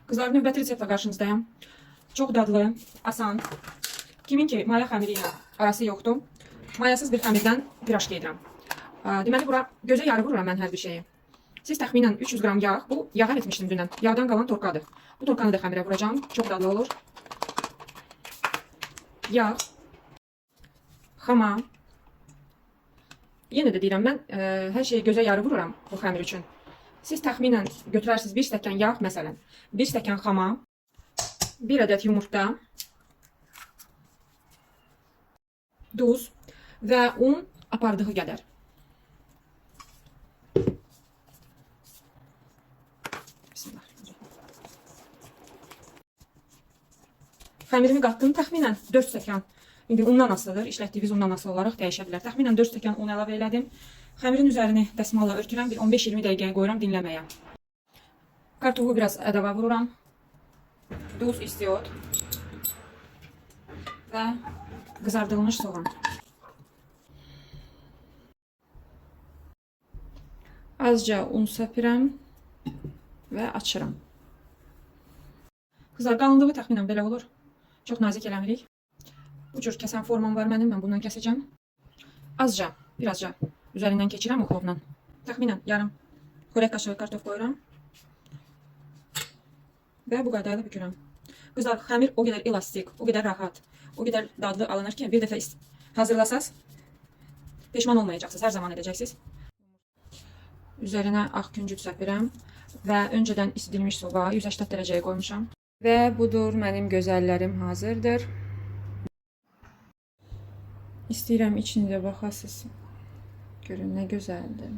Kızlar, növbəti reseptlə qarşınızdayım. Çox dadlı, asan. Kimin ki maya xəmiri ilə arası yoxdur. Mayasız bir xəmirdən piraşki edirəm. Deməli, bura gözə yarı vururam mən hər bir şeyi. Siz təxminən 300 qram yağ, bu yağa etmişdim dünən. Yağdan qalan torkadır. Bu torkanı da xəmirə vuracağım. Çox dadlı olur. Yağ, xama. Yenə də deyirəm, mən hər şeyi gözə yarı vururam bu xəmir üçün. Siz təxminən götürərsiniz 1 stəkan yağ, məsələn, 1 stəkan xama, 1 ədəd yumurta, duz və un apardığı qədər. Xəmirimi qatdım, təxminən 4 stəkan. İndi undan asılıdır, işlətdiyiniz undan asılı olaraq dəyişə bilər. Təxminən 4 stəkan un əlavə elədim. Xəmirin üzərini dəsmalla örtürəm, bir 15-20 dəqiqəyə qoyuram dinləməyə. Kartofu biraz ədəva vururam. Duz, istiot və qızardılmış soğan. Azca un səpirəm və açıram. Qızlar, qalınlığı təxminən belə olur. Çox nazik eləmirik. Bu cür kəsən formam var mənim, mən bundan kəsəcəm. Azca, birazca üzərindən keçirəm oxlovla. Təxminən yarım xörək qaşığı kartof qoyuram. Və bu qədərlə bükürəm. Qızlar, xəmir o qədər elastik, o qədər rahat, o qədər dadlı alınır ki, bir dəfə hazırlasaz, peşman olmayacaqsınız, hər zaman edəcəksiniz. Üzərinə ağ küncüt səpirəm və öncədən isidilmiş soba 180 dərəcəyə qoymuşam. Və budur, mənim gözəllərim hazırdır. İstəyirəm içini də baxasınız. Görün, nə gözəldir.